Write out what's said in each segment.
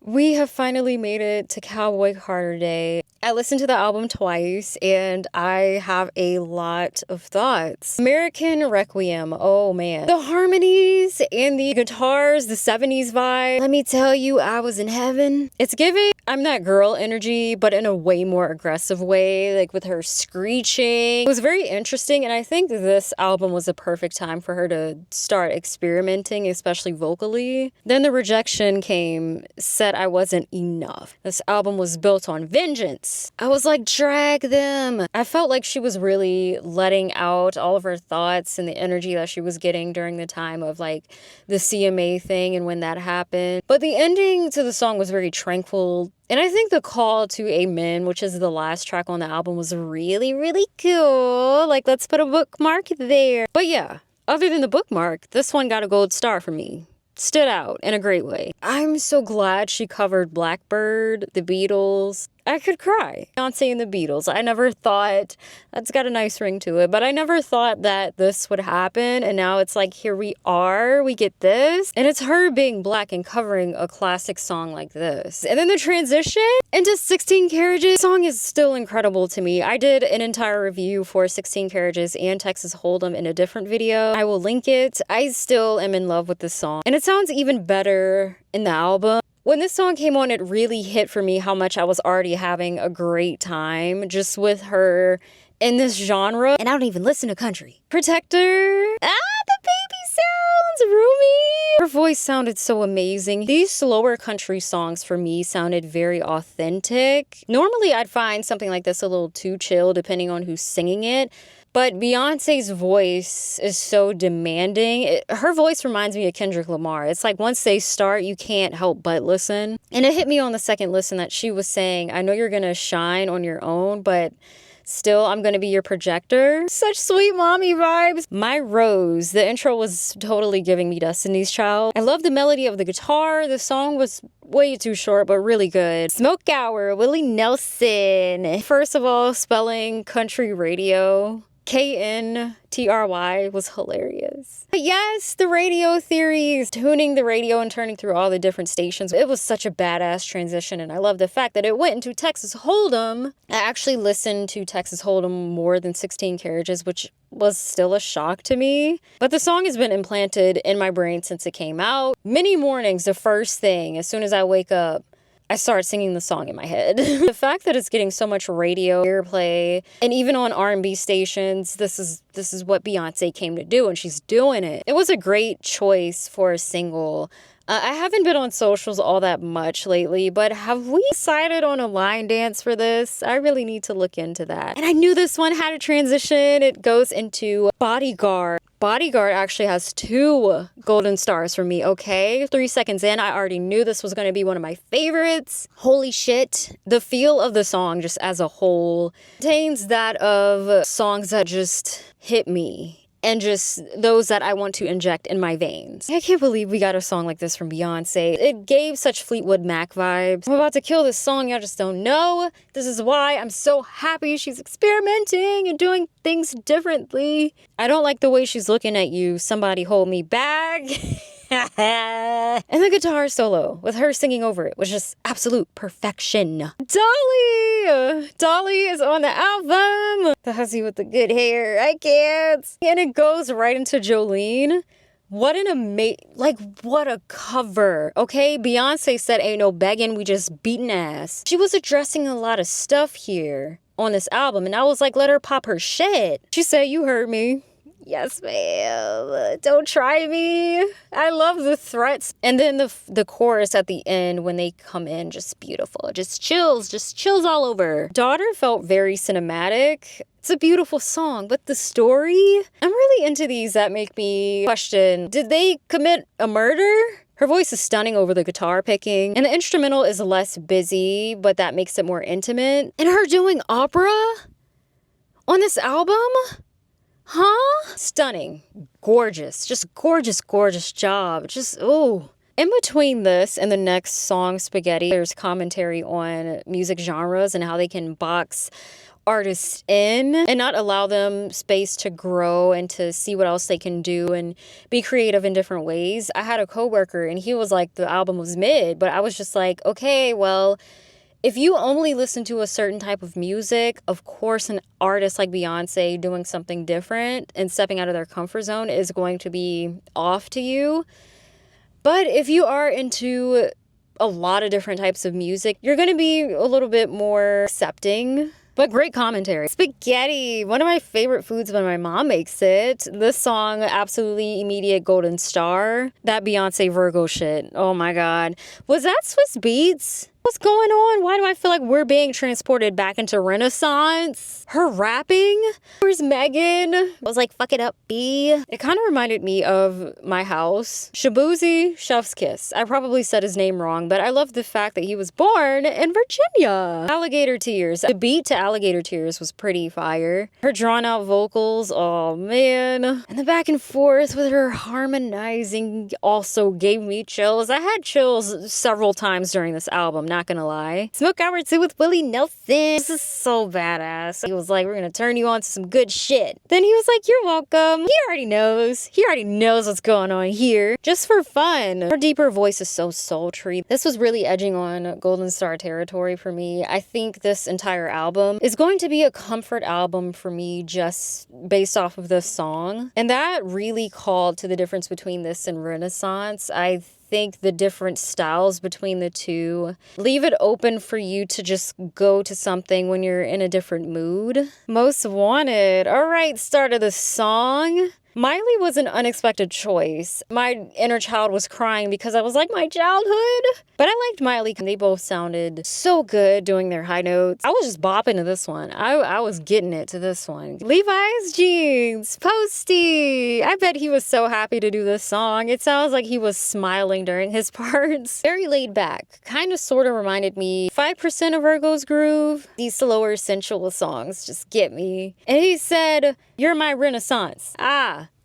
We have finally made it to Cowboy Carter Day. I listened to the album twice and I have a lot of thoughts. American Requiem, oh man. The harmonies and the guitars, the 70s vibe. Let me tell you, I was in heaven. It's giving I'm That Girl energy, but in a way more aggressive way, like with her screeching. It was very interesting, and I think this album was a perfect time for her to start experimenting, especially vocally. Then the rejection came, said I wasn't enough. This album was built on vengeance. I was like, drag them. I felt like she was really letting out all of her thoughts and the energy that she was getting during the time of like the CMA thing and when that happened. But the ending to the song was very tranquil. And I think the call to Amen, which is the last track on the album, was really, really cool. Like, let's put a bookmark there. But yeah, other than the bookmark, this one got a gold star for me. Stood out in a great way. I'm so glad she covered Blackbird, the Beatles. I could cry. Beyonce and the Beatles. I never thought, that's got a nice ring to it, but I never thought that this would happen. And now it's like, here we are, we get this. And it's her being Black and covering a classic song like this. And then the transition into 16 Carriages. The song is still incredible to me. I did an entire review for 16 Carriages and Texas Hold'em in a different video. I will link it. I still am in love with this song. And it sounds even better in the album. When this song came on, it really hit for me how much I was already having a great time just with her in this genre. And I don't even listen to country. Protector. The baby sounds roomy. Her voice sounded so amazing. These slower country songs for me sounded very authentic. Normally, I'd find something like this a little too chill depending on who's singing it. But Beyonce's voice is so demanding. Her voice reminds me of Kendrick Lamar. It's like once they start, you can't help but listen. And it hit me on the second listen that she was saying, I know you're going to shine on your own, but still, I'm going to be your projector. Such sweet mommy vibes. My Rose, the intro was totally giving me Destiny's Child. I love the melody of the guitar. The song was way too short, but really good. Smoke Hour, Willie Nelson. First of all, spelling country radio. KNTRY was hilarious. But yes, the radio theories, tuning the radio and turning through all the different stations. It was such a badass transition, and I love the fact that it went into Texas Hold'em. I actually listened to Texas Hold'em more than 16 Carriages, which was still a shock to me. But the song has been implanted in my brain since it came out. Many mornings, the first thing, as soon as I wake up, I start singing the song in my head. The fact that it's getting so much radio airplay, and even on R&B stations, this is what Beyonce came to do, and she's doing it. It was a great choice for a single. I haven't been on socials all that much lately, but have we decided on a line dance for this? I really need to look into that. And I knew this one had a transition. It goes into Bodyguard. Bodyguard actually has 2 golden stars for me, okay? 3 seconds in, I already knew this was going to be one of my favorites. Holy shit. The feel of the song just as a whole contains that of songs that just hit me. And just those that I want to inject in my veins. I can't believe we got a song like this from Beyonce. It gave such Fleetwood Mac vibes. I'm about to kill this song, y'all just don't know. This is why I'm so happy she's experimenting and doing things differently. I don't like the way she's looking at you. Somebody hold me back. And the guitar solo with her singing over it was just absolute perfection. Dolly is on the album. The hussy with the good hair. I can't. And it goes right into Jolene. What what a cover. Okay, Beyonce said ain't no begging, we just beating ass. She was addressing a lot of stuff here on this album, and I was like, let her pop her shit. She said, you heard me. Yes, ma'am. Don't try me. I love the threats. And then the chorus at the end when they come in, just beautiful. Just chills all over. Daughter felt very cinematic. It's a beautiful song, but the story? I'm really into these that make me question, did they commit a murder? Her voice is stunning over the guitar picking, and the instrumental is less busy, but that makes it more intimate. And her doing opera on this album? Huh? Stunning. Gorgeous. Just gorgeous, gorgeous job. Just, ooh. In between this and the next song, Spaghetti, there's commentary on music genres and how they can box artists in and not allow them space to grow and to see what else they can do and be creative in different ways. I had a coworker and he was like, the album was mid, but I was just like, okay, well, if you only listen to a certain type of music, of course, an artist like Beyonce doing something different and stepping out of their comfort zone is going to be off to you. But if you are into a lot of different types of music, you're going to be a little bit more accepting. But great commentary. Spaghetti, one of my favorite foods when my mom makes it. This song, absolutely immediate golden star. That Beyonce Virgo shit. Oh my God. Was that Swiss Beats? What's going on? Why do I feel like we're being transported back into Renaissance? Her rapping? Where's Megan? I was like, fuck it up, B. It kind of reminded me of my house. Shabuzi, Chef's Kiss. I probably said his name wrong, but I love the fact that he was born in Virginia. Alligator Tears. The beat to Alligator Tears was pretty fire. Her drawn out vocals, oh man. And the back and forth with her harmonizing also gave me chills. I had chills several times during this album, not gonna lie. Smoke Hour 2 with Willie Nelson. This is so badass. He was like, we're gonna turn you on to some good shit. Then he was like, you're welcome. He already knows. He already knows what's going on here. Just for fun. Her deeper voice is so sultry. This was really edging on Golden Star territory for me. I think this entire album is going to be a comfort album for me just based off of this song. And that really called to the difference between this and Renaissance. I think the different styles between the two leave it open for you to just go to something when you're in a different mood. Most Wanted. All right, start of the song. Miley was an unexpected choice. My inner child was crying because I was like, my childhood. But I liked Miley. They both sounded so good doing their high notes. I was just bopping to this one. I was getting it to this one. Levi's jeans, Posty. I bet he was so happy to do this song. It sounds like he was smiling during his parts. Very laid back. Kind of sort of reminded me 5% of Virgo's Groove. These slower, sensual songs just get me. And he said, you're my Renaissance.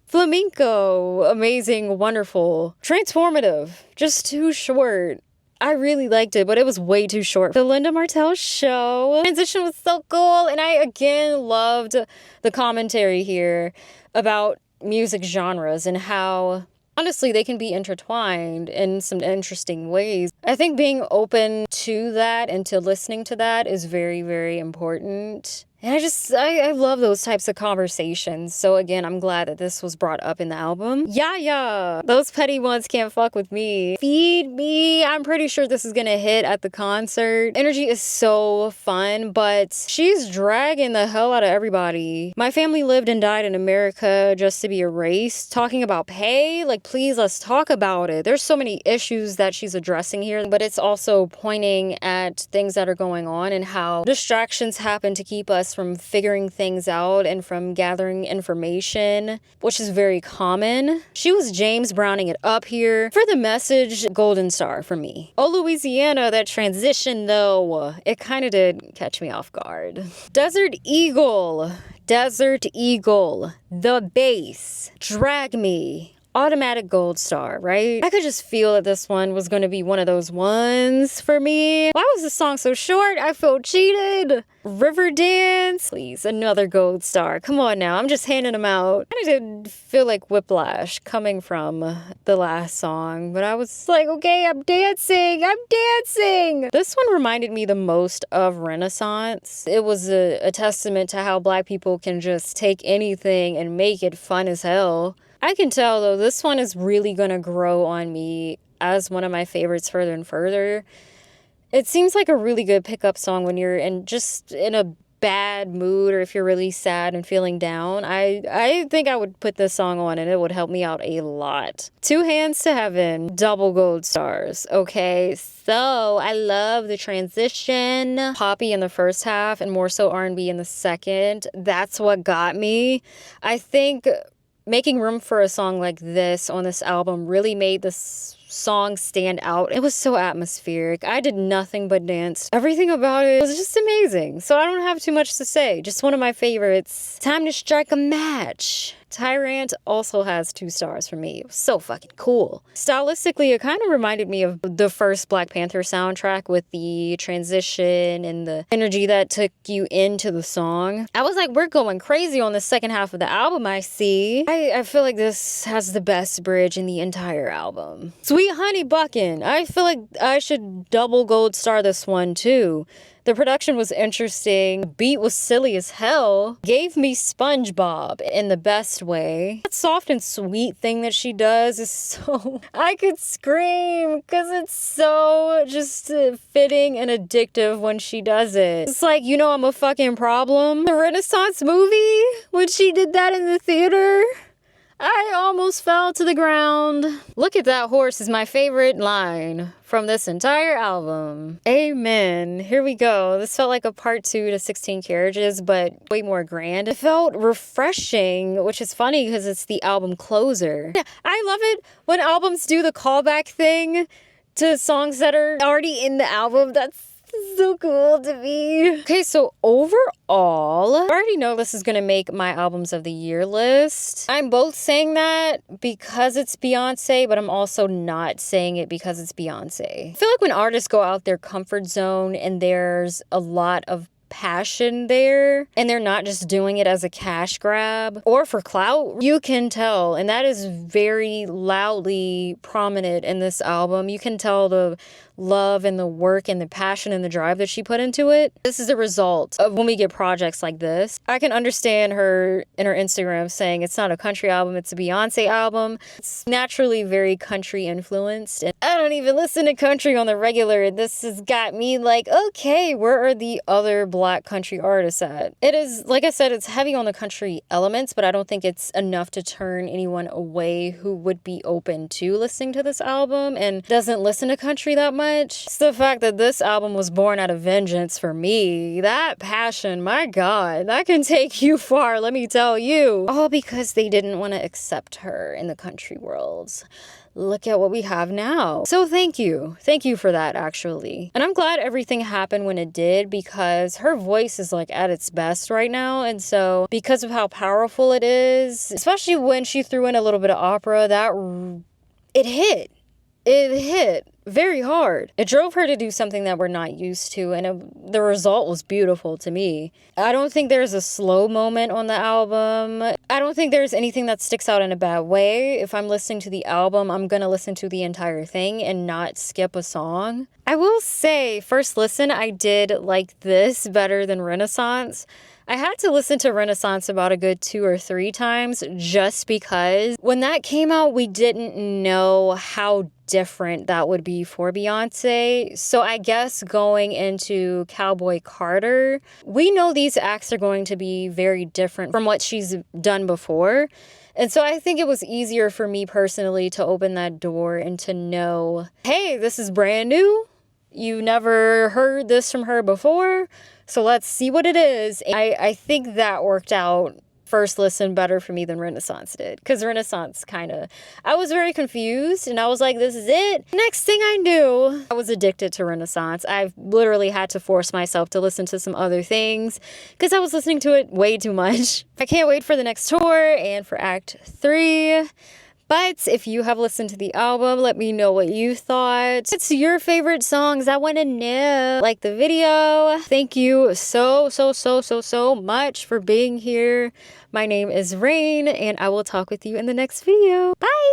Flamenco, amazing, wonderful, transformative, just too short. I really liked it, but it was way too short. The Linda Martell show. Transition was so cool, and I again loved the commentary here about music genres and how honestly they can be intertwined in some interesting ways. I think being open to that and to listening to that is very, very important. And I love those types of conversations. So again, I'm glad that this was brought up in the album. Yeah. Those petty ones can't fuck with me. Feed me. I'm pretty sure this is gonna hit at the concert. Energy is so fun, but she's dragging the hell out of everybody. My family lived and died in America just to be erased. Talking about pay, like please let's talk about it. There's so many issues that she's addressing here, but it's also pointing at things that are going on and how distractions happen to keep us from figuring things out and from gathering information, which is very common. She was James Browning it up here. For the message, golden star for me. Oh, Louisiana, that transition though, it kind of did catch me off guard. Desert Eagle, the bass, drag me. Automatic gold star, right? I could just feel that this one was going to be one of those ones for me. Why was this song so short? I feel cheated. Riverdance, please, another gold star. Come on now, I'm just handing them out. I did feel like whiplash coming from the last song, but I was like, okay, I'm dancing. This one reminded me the most of Renaissance. It was a testament to how Black people can just take anything and make it fun as hell. I can tell, though, this one is really going to grow on me as one of my favorites further and further. It seems like a really good pickup song when you're just in a bad mood or if you're really sad and feeling down. I think I would put this song on and it would help me out a lot. Two Hands to Heaven, double gold stars. Okay, so I love the transition. Poppy in the first half and more so R&B in the second. That's what got me. I think making room for a song like this on this album really made this song stand out. It was so atmospheric. I did nothing but dance. Everything about it was just amazing. So I don't have too much to say. Just one of my favorites. Time to strike a match. Tyrant also has 2 stars for me. It was so fucking cool. Stylistically, it kind of reminded me of the first Black Panther soundtrack with the transition and the energy that took you into the song. I was like, we're going crazy on the second half of the album, I see. I feel like this has the best bridge in the entire album. Sweet Honey Buckin'. I feel like I should double gold star this one too. The production was interesting. The beat was silly as hell. Gave me SpongeBob in the best way. That soft and sweet thing that she does is so... I could scream because it's so just fitting and addictive when she does it. It's like, you know, I'm a fucking problem. The Renaissance movie, when she did that in the theater, I almost fell to the ground. Look at that horse is my favorite line from this entire album. Amen. Here we go. This felt like a part 2 to 16 Carriages, but way more grand. It felt refreshing, which is funny because it's the album closer. I love it when albums do the callback thing to songs that are already in the album. That's so cool to me. Okay, so overall, I already know this is gonna make my albums of the year list. I'm both saying that because it's Beyonce, but I'm also not saying it because it's Beyonce. I feel like when artists go out their comfort zone and there's a lot of passion there and they're not just doing it as a cash grab or for clout, you can tell, and that is very loudly prominent in this album. You can tell the love and the work and the passion and the drive that she put into it. This is the result of when we get projects like this. I can understand her in her Instagram saying it's not a country album, it's a Beyonce album. It's naturally very country influenced, and I don't even listen to country on the regular. This has got me like, okay, where are the other Black country artists at? It is, like I said, it's heavy on the country elements, but I don't think it's enough to turn anyone away who would be open to listening to this album and doesn't listen to country that much. It's the fact that this album was born out of vengeance for me. That passion, my God, that can take you far, let me tell you. All because they didn't want to accept her in the country world. Look at what we have now. So thank you. Thank you for that, actually. And I'm glad everything happened when it did because her voice is like at its best right now. And so because of how powerful it is, especially when she threw in a little bit of opera, it hit. It hit very hard. It drove her to do something that we're not used to, and the result was beautiful to me. I don't think there's a slow moment on the album. I don't think there's anything that sticks out in a bad way. If I'm listening to the album, I'm gonna listen to the entire thing and not skip a song. I will say, first listen, I did like this better than Renaissance. I had to listen to Renaissance about a good 2 or 3 times just because when that came out, we didn't know how different that would be for Beyonce. So I guess going into Cowboy Carter, we know these acts are going to be very different from what she's done before. And so I think it was easier for me personally to open that door and to know, hey, this is brand new. You never heard this from her before. So let's see what it is. I think that worked out first listen better for me than Renaissance did. Because Renaissance I was very confused and I was like, this is it. Next thing I knew, I was addicted to Renaissance. I've literally had to force myself to listen to some other things because I was listening to it way too much. I can't wait for the next tour and for Act 3. But if you have listened to the album, let me know what you thought. What's your favorite songs? I want to know. Like the video. Thank you so much for being here. My name is Rain, and I will talk with you in the next video. Bye!